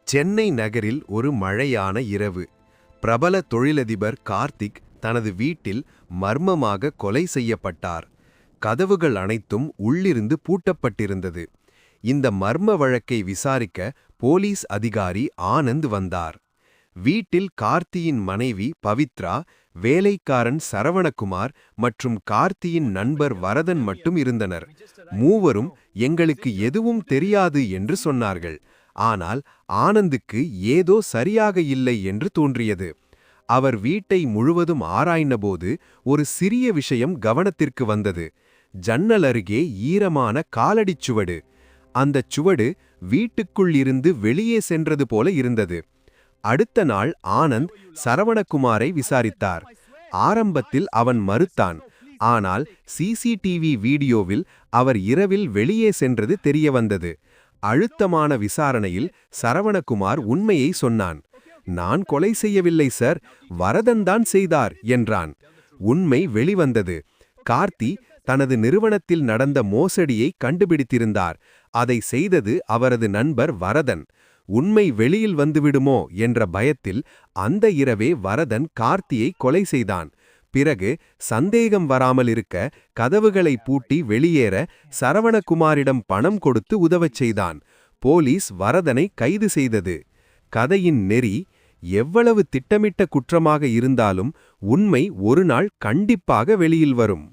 சென்னை நகரில் ஒரு மழையான இரவு. பிரபல தொழிலதிபர் கார்த்திக் தனது வீட்டில் மர்மமாக கொலை செய்யப்பட்டார். கதவுகள் அனைத்தும் உள்ளிருந்து பூட்டப்பட்டிருந்தது. இந்த மர்ம வழக்கை விசாரிக்க போலீஸ் அதிகாரி ஆனந்த் வந்தார். வீட்டில் கார்த்தியின் மனைவி பவித்ரா, வேலைக்காரன் சரவணகுமார் மற்றும் கார்த்தியின் நண்பர் வரதன் மட்டும் இருந்தனர். மூவரும் எங்களுக்கு எதுவும் தெரியாது என்று சொன்னார்கள். ஆனால் ஆனந்துக்கு ஏதோ சரியாக இல்லை என்று தோன்றியது. அவர் வீட்டை முழுவதும் ஆராய்ந்தபோது ஒரு சிறிய விஷயம் கவனத்திற்கு வந்தது. ஜன்னல் அருகே ஈரமான காலடிச் சுவடு. அந்தச் சுவடு வீட்டுக்குள் இருந்து வெளியே சென்றது போல இருந்தது. அடுத்த நாள் ஆனந்த் சரவணகுமாரை விசாரித்தார். ஆரம்பத்தில் அவன் மறுத்தான். ஆனால் சிசிடிவி வீடியோவில் அவர் இரவில் வெளியே சென்றது தெரியவந்தது. அழுத்தமான விசாரணையில் சரவணகுமார் உண்மையை சொன்னான். நான் கொலை செய்யவில்லை சார், வரதன்தான் செய்தார் என்றான். உண்மை வெளிவந்தது. கார்த்தி தனது நிறுவனத்தில் நடந்த மோசடியை கண்டுபிடித்திருந்தார். அதை செய்தது அவரது நண்பர் வரதன். உண்மை வெளியில் வந்துவிடுமோ என்ற பயத்தில் அந்த இரவே வரதன் கார்த்தியை கொலை செய்தான். பிறகு சந்தேகம் வராமல் இருக்க கதவுகளை பூட்டி வெளியேற சரவணகுமாரிடம் பணம் கொடுத்து உதவச் செய்தான். போலீஸ் வரதனை கைது செய்தது. கதையின் நெறி: எவ்வளவு திட்டமிட்ட குற்றமாக இருந்தாலும் உண்மை ஒரு நாள் கண்டிப்பாக வெளியில் வரும்.